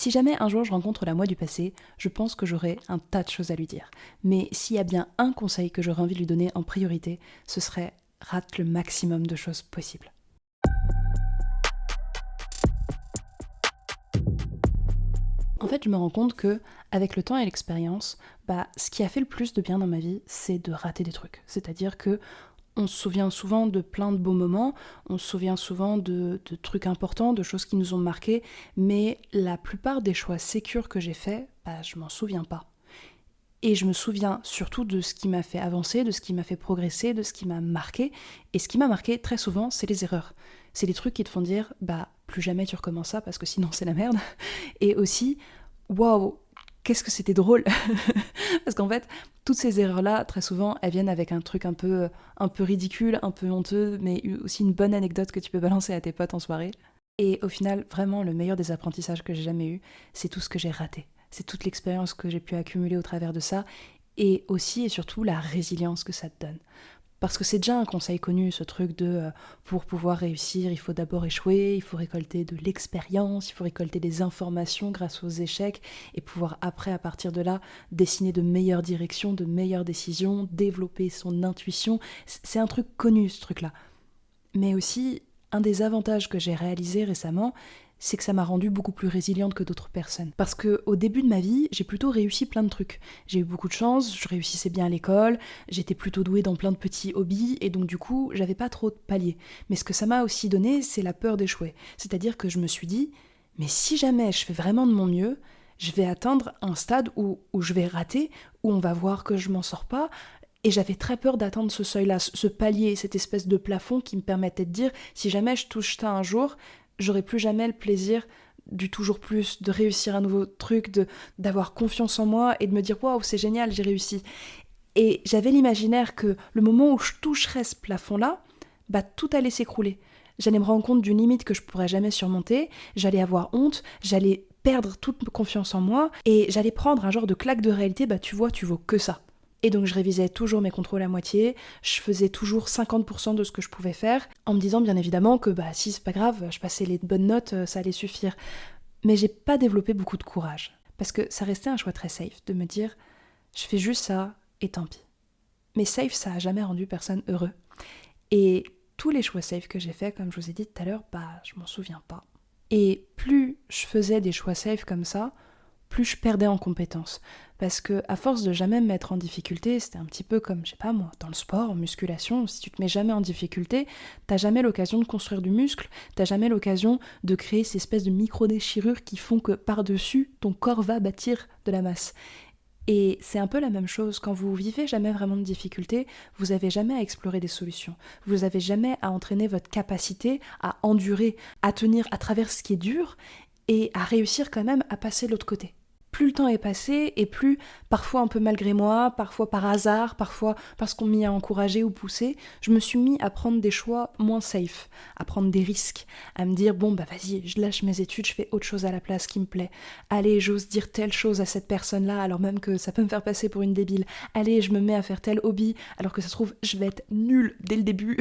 Si jamais un jour je rencontre la moi du passé, je pense que j'aurai un tas de choses à lui dire. Mais s'il y a bien un conseil que j'aurais envie de lui donner en priorité, ce serait rate le maximum de choses possibles. En fait, je me rends compte que, avec le temps et l'expérience, ce qui a fait le plus de bien dans ma vie, c'est de rater des trucs. C'est-à-dire que on se souvient souvent de plein de beaux moments, on se souvient souvent de trucs importants, de choses qui nous ont marqués, mais la plupart des choix sécures que j'ai faits, je m'en souviens pas. Et je me souviens surtout de ce qui m'a fait avancer, de ce qui m'a fait progresser, de ce qui m'a marqué. Et ce qui m'a marqué très souvent, c'est les erreurs. C'est les trucs qui te font dire, plus jamais tu recommences ça parce que sinon c'est la merde. Et aussi, waouh, qu'est-ce que c'était drôle. Parce qu'en fait, toutes ces erreurs-là, très souvent, elles viennent avec un truc un peu ridicule, un peu honteux, mais aussi une bonne anecdote que tu peux balancer à tes potes en soirée. Et au final, vraiment, le meilleur des apprentissages que j'ai jamais eu, c'est tout ce que j'ai raté. C'est toute l'expérience que j'ai pu accumuler au travers de ça, et aussi et surtout la résilience que ça te donne. Parce que c'est déjà un conseil connu, ce truc de pour pouvoir réussir, il faut d'abord échouer, il faut récolter de l'expérience, il faut récolter des informations grâce aux échecs, et pouvoir après, à partir de là, dessiner de meilleures directions, de meilleures décisions, développer son intuition. C'est un truc connu, ce truc-là. Mais aussi, un des avantages que j'ai réalisé récemment, c'est que ça m'a rendue beaucoup plus résiliente que d'autres personnes. Parce que au début de ma vie, j'ai plutôt réussi plein de trucs. J'ai eu beaucoup de chance, je réussissais bien à l'école, j'étais plutôt douée dans plein de petits hobbies, et donc du coup, j'avais pas trop de paliers. Mais ce que ça m'a aussi donné, c'est la peur d'échouer. C'est-à-dire que je me suis dit, mais si jamais je fais vraiment de mon mieux, je vais atteindre un stade où je vais rater, où on va voir que je m'en sors pas, et j'avais très peur d'atteindre ce seuil-là, ce palier, cette espèce de plafond qui me permettait de dire, si jamais je touche ça un jour, j'aurai plus jamais le plaisir du toujours plus, de réussir un nouveau truc, d'avoir confiance en moi et de me dire, waouh, c'est génial, j'ai réussi. Et j'avais l'imaginaire que le moment où je toucherais ce plafond-là, tout allait s'écrouler. J'allais me rendre compte d'une limite que je pourrais jamais surmonter, j'allais avoir honte, j'allais perdre toute confiance en moi, et j'allais prendre un genre de claque de réalité, tu vois, tu vaux que ça. Et donc je révisais toujours mes contrôles à moitié, je faisais toujours 50% de ce que je pouvais faire, en me disant bien évidemment que si c'est pas grave, je passais les bonnes notes, ça allait suffire. Mais j'ai pas développé beaucoup de courage, parce que ça restait un choix très safe, de me dire, je fais juste ça, et tant pis. Mais safe, ça a jamais rendu personne heureux. Et tous les choix safe que j'ai faits, comme je vous ai dit tout à l'heure, je m'en souviens pas. Et plus je faisais des choix safe comme ça, plus je perdais en compétences. Parce que à force de jamais me mettre en difficulté, c'était un petit peu comme, je sais pas moi, dans le sport, en musculation, si tu te mets jamais en difficulté, t'as jamais l'occasion de construire du muscle, t'as jamais l'occasion de créer ces espèces de micro-déchirures qui font que par-dessus, ton corps va bâtir de la masse. Et c'est un peu la même chose, quand vous vivez jamais vraiment de difficultés, vous avez jamais à explorer des solutions. Vous avez jamais à entraîner votre capacité à endurer, à tenir à travers ce qui est dur et à réussir quand même à passer de l'autre côté. Plus le temps est passé et plus, parfois un peu malgré moi, parfois par hasard, parfois parce qu'on m'y a encouragé ou poussé, je me suis mis à prendre des choix moins safe, à prendre des risques, à me dire vas-y, je lâche mes études, je fais autre chose à la place qui me plaît. Allez, j'ose dire telle chose à cette personne-là alors même que ça peut me faire passer pour une débile. Allez, je me mets à faire tel hobby alors que ça se trouve je vais être nulle dès le début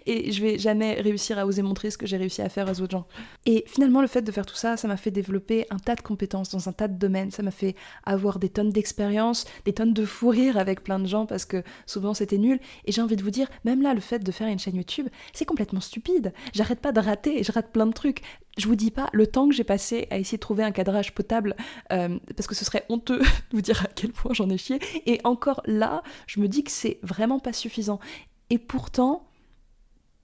et je vais jamais réussir à oser montrer ce que j'ai réussi à faire aux autres gens. Et finalement, le fait de faire tout ça, ça m'a fait développer un tas de compétences dans un tas de domaines. Ça m'a fait avoir des tonnes d'expérience, des tonnes de fou rire avec plein de gens parce que souvent c'était nul. Et j'ai envie de vous dire, même là, le fait de faire une chaîne YouTube, c'est complètement stupide. J'arrête pas de rater et je rate plein de trucs. Je vous dis pas le temps que j'ai passé à essayer de trouver un cadrage potable parce que ce serait honteux de vous dire à quel point j'en ai chié. Et encore là, je me dis que c'est vraiment pas suffisant. Et pourtant,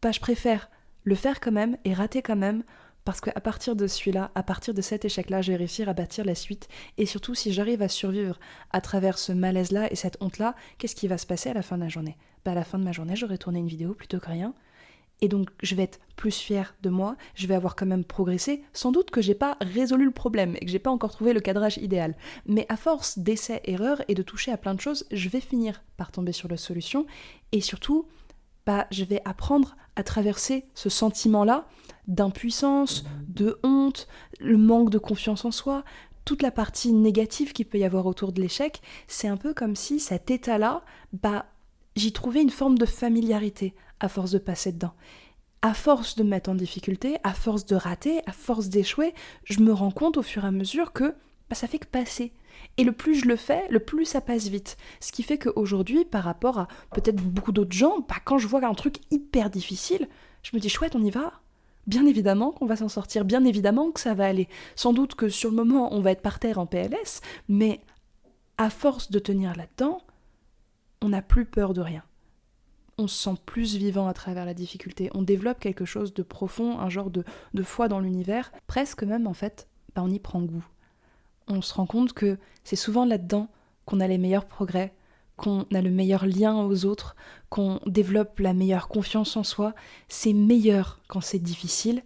je préfère le faire quand même et rater quand même. Parce qu'à partir de celui-là, à partir de cet échec-là, je vais réussir à bâtir la suite. Et surtout, si j'arrive à survivre à travers ce malaise-là et cette honte-là, qu'est-ce qui va se passer à la fin de la journée ? À la fin de ma journée, j'aurai tourné une vidéo plutôt que rien. Et donc, je vais être plus fière de moi, je vais avoir quand même progressé. Sans doute que j'ai pas résolu le problème et que j'ai pas encore trouvé le cadrage idéal. Mais à force d'essais, erreurs et de toucher à plein de choses, je vais finir par tomber sur la solution. Et surtout, je vais apprendre à traverser ce sentiment-là d'impuissance, de honte, le manque de confiance en soi, toute la partie négative qu'il peut y avoir autour de l'échec. C'est un peu comme si cet état-là, j'y trouvais une forme de familiarité à force de passer dedans. à force de me mettre en difficulté, à force de rater, à force d'échouer, je me rends compte au fur et à mesure que ça fait que passer. Et le plus je le fais, le plus ça passe vite. Ce qui fait qu'aujourd'hui, par rapport à peut-être beaucoup d'autres gens, quand je vois un truc hyper difficile, je me dis chouette, on y va. Bien évidemment qu'on va s'en sortir, bien évidemment que ça va aller. Sans doute que sur le moment, on va être par terre en PLS, mais à force de tenir là-dedans, on n'a plus peur de rien. On se sent plus vivant à travers la difficulté. On développe quelque chose de profond, un genre de foi dans l'univers. Presque même, en fait, on y prend goût. On se rend compte que c'est souvent là-dedans qu'on a les meilleurs progrès, qu'on a le meilleur lien aux autres, qu'on développe la meilleure confiance en soi. C'est meilleur quand c'est difficile.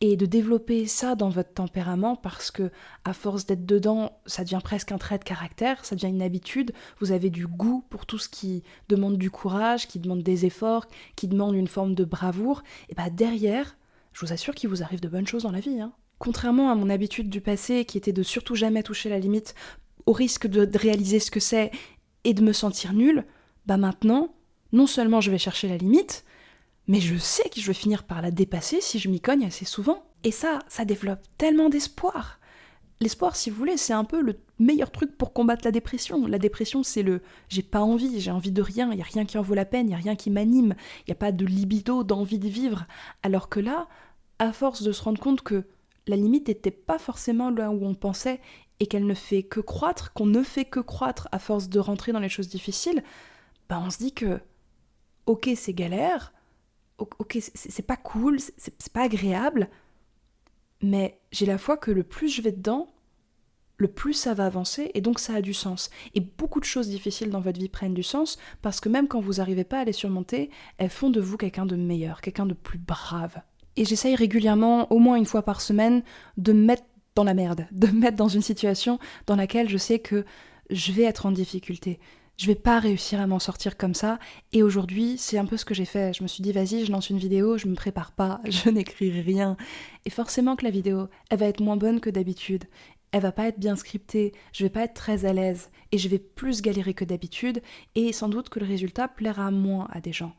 Et de développer ça dans votre tempérament, parce que à force d'être dedans, ça devient presque un trait de caractère, ça devient une habitude, vous avez du goût pour tout ce qui demande du courage, qui demande des efforts, qui demande une forme de bravoure, et derrière, je vous assure qu'il vous arrive de bonnes choses dans la vie. Contrairement à mon habitude du passé, qui était de surtout jamais toucher la limite, au risque de réaliser ce que c'est et de me sentir nulle, maintenant, non seulement je vais chercher la limite, mais je sais que je vais finir par la dépasser si je m'y cogne assez souvent. Et ça développe tellement d'espoir. L'espoir, si vous voulez, c'est un peu le meilleur truc pour combattre la dépression. La dépression, c'est le « j'ai pas envie, j'ai envie de rien, il n'y a rien qui en vaut la peine, il n'y a rien qui m'anime, il n'y a pas de libido, d'envie de vivre ». Alors que là, à force de se rendre compte que la limite n'était pas forcément là où on pensait et qu'elle ne fait que croître, qu'on ne fait que croître à force de rentrer dans les choses difficiles, on se dit que ok, c'est galère, ok, c'est pas cool, c'est pas agréable, mais j'ai la foi que le plus je vais dedans, le plus ça va avancer, et donc ça a du sens. Et beaucoup de choses difficiles dans votre vie prennent du sens, parce que même quand vous n'arrivez pas à les surmonter, elles font de vous quelqu'un de meilleur, quelqu'un de plus brave. Et j'essaye régulièrement, au moins une fois par semaine, de me mettre dans la merde, de me mettre dans une situation dans laquelle je sais que je vais être en difficulté. Je vais pas réussir à m'en sortir comme ça, et aujourd'hui, c'est un peu ce que j'ai fait. Je me suis dit, vas-y, je lance une vidéo, je me prépare pas, je n'écris rien. Et forcément que la vidéo, elle va être moins bonne que d'habitude. Elle va pas être bien scriptée, je vais pas être très à l'aise, et je vais plus galérer que d'habitude, et sans doute que le résultat plaira moins à des gens.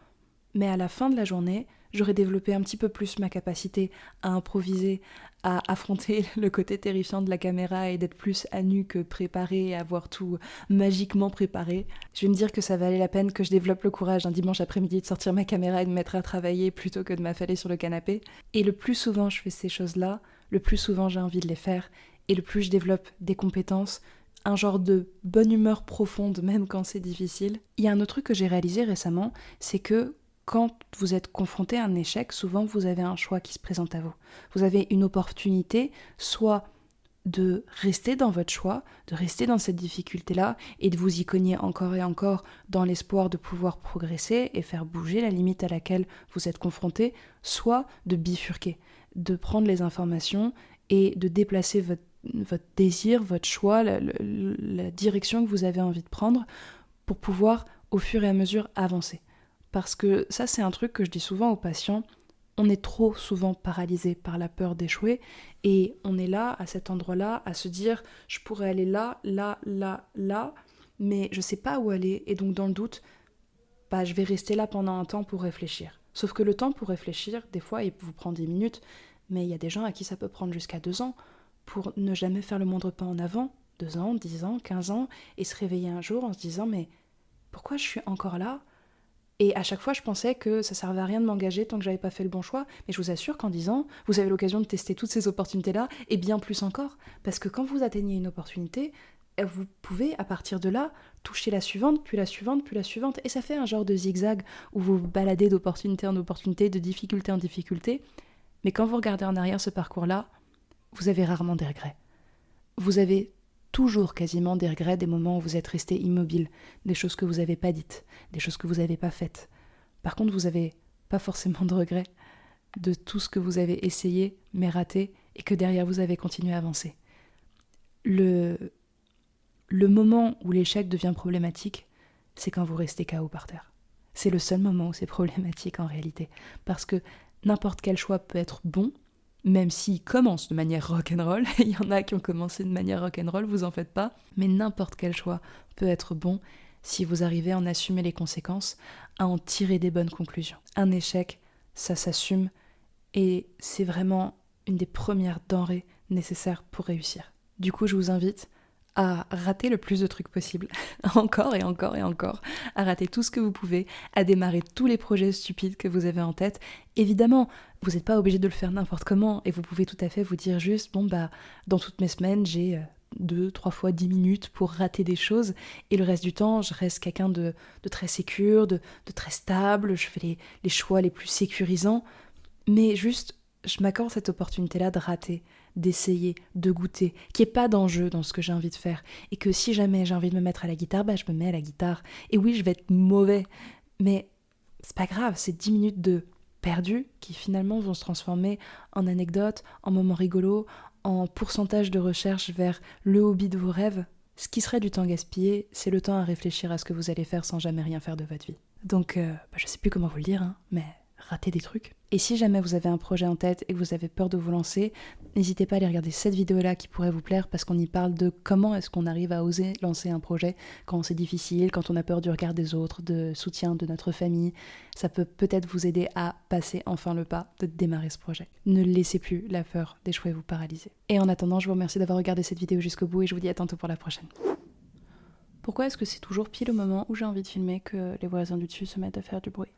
Mais à la fin de la journée, j'aurais développé un petit peu plus ma capacité à improviser, à affronter le côté terrifiant de la caméra et d'être plus à nu que préparé, à avoir tout magiquement préparé. Je vais me dire que ça valait la peine que je développe le courage un dimanche après-midi de sortir ma caméra et de me mettre à travailler plutôt que de m'affaler sur le canapé. Et le plus souvent je fais ces choses-là, le plus souvent j'ai envie de les faire, et le plus je développe des compétences, un genre de bonne humeur profonde même quand c'est difficile. Il y a un autre truc que j'ai réalisé récemment, c'est que quand vous êtes confronté à un échec, souvent vous avez un choix qui se présente à vous. Vous avez une opportunité, soit de rester dans votre choix, de rester dans cette difficulté-là et de vous y cogner encore et encore dans l'espoir de pouvoir progresser et faire bouger la limite à laquelle vous êtes confronté, soit de bifurquer, de prendre les informations et de déplacer votre désir, votre choix, la direction que vous avez envie de prendre pour pouvoir au fur et à mesure avancer. Parce que ça, c'est un truc que je dis souvent aux patients, on est trop souvent paralysé par la peur d'échouer et on est là, à cet endroit-là, à se dire « je pourrais aller là, là, là, là, mais je sais pas où aller » et donc dans le doute, je vais rester là pendant un temps pour réfléchir. Sauf que le temps pour réfléchir, des fois, il vous prend 10 minutes, mais il y a des gens à qui ça peut prendre jusqu'à 2 ans pour ne jamais faire le moindre pas en avant, 2 ans, 10 ans, 15 ans, et se réveiller un jour en se disant « mais pourquoi je suis encore là ?» Et à chaque fois, je pensais que ça servait à rien de m'engager tant que j'avais pas fait le bon choix. Mais je vous assure qu'en 10 ans, vous avez l'occasion de tester toutes ces opportunités-là, et bien plus encore. Parce que quand vous atteignez une opportunité, vous pouvez, à partir de là, toucher la suivante, puis la suivante, puis la suivante. Et ça fait un genre de zigzag où vous vous baladez d'opportunité en opportunité, de difficulté en difficulté. Mais quand vous regardez en arrière ce parcours-là, vous avez rarement des regrets. Vous avez toujours quasiment des regrets, des moments où vous êtes resté immobile, des choses que vous n'avez pas dites, des choses que vous n'avez pas faites. Par contre, vous n'avez pas forcément de regrets de tout ce que vous avez essayé, mais raté, et que derrière vous avez continué à avancer. Le moment où l'échec devient problématique, c'est quand vous restez KO par terre. C'est le seul moment où c'est problématique en réalité, parce que n'importe quel choix peut être bon, même s'il commence de manière rock'n'roll, il y en a qui ont commencé de manière rock'n'roll, vous en faites pas, mais n'importe quel choix peut être bon si vous arrivez à en assumer les conséquences, à en tirer des bonnes conclusions. Un échec, ça s'assume, Et c'est vraiment une des premières denrées nécessaires pour réussir. Du coup, je vous invite à rater le plus de trucs possible, encore et encore et encore, à rater tout ce que vous pouvez, à démarrer tous les projets stupides que vous avez en tête. Évidemment, vous n'êtes pas obligé de le faire n'importe comment, et vous pouvez tout à fait vous dire juste, bon bah, dans toutes mes semaines, j'ai 2-3 fois 10 minutes pour rater des choses, et le reste du temps, je reste quelqu'un de très sécure, de très stable, je fais les choix les plus sécurisants, mais juste, je m'accorde cette opportunité-là de rater, d'essayer, de goûter, qu'il n'y ait pas d'enjeu dans ce que j'ai envie de faire. Et que si jamais j'ai envie de me mettre à la guitare, bah je me mets à la guitare. Et oui, je vais être mauvais, mais c'est pas grave, c'est 10 minutes de perdu qui finalement vont se transformer en anecdotes, en moments rigolos, en pourcentage de recherche vers le hobby de vos rêves. Ce qui serait du temps gaspillé, c'est le temps à réfléchir à ce que vous allez faire sans jamais rien faire de votre vie. Donc, je sais plus comment vous le dire, mais rater des trucs. Et si jamais vous avez un projet en tête et que vous avez peur de vous lancer, n'hésitez pas à aller regarder cette vidéo-là qui pourrait vous plaire parce qu'on y parle de comment est-ce qu'on arrive à oser lancer un projet quand c'est difficile, quand on a peur du regard des autres, de soutien de notre famille. Ça peut peut-être vous aider à passer enfin le pas de démarrer ce projet. Ne laissez plus la peur d'échouer vous paralyser. Et en attendant, je vous remercie d'avoir regardé cette vidéo jusqu'au bout et je vous dis à tantôt pour la prochaine. Pourquoi est-ce que c'est toujours pile au moment où j'ai envie de filmer que les voisins du dessus se mettent à faire du bruit ?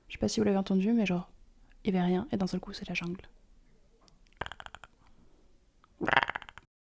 Je sais pas si vous l'avez entendu, mais genre, il y avait rien et d'un seul coup c'est la jungle.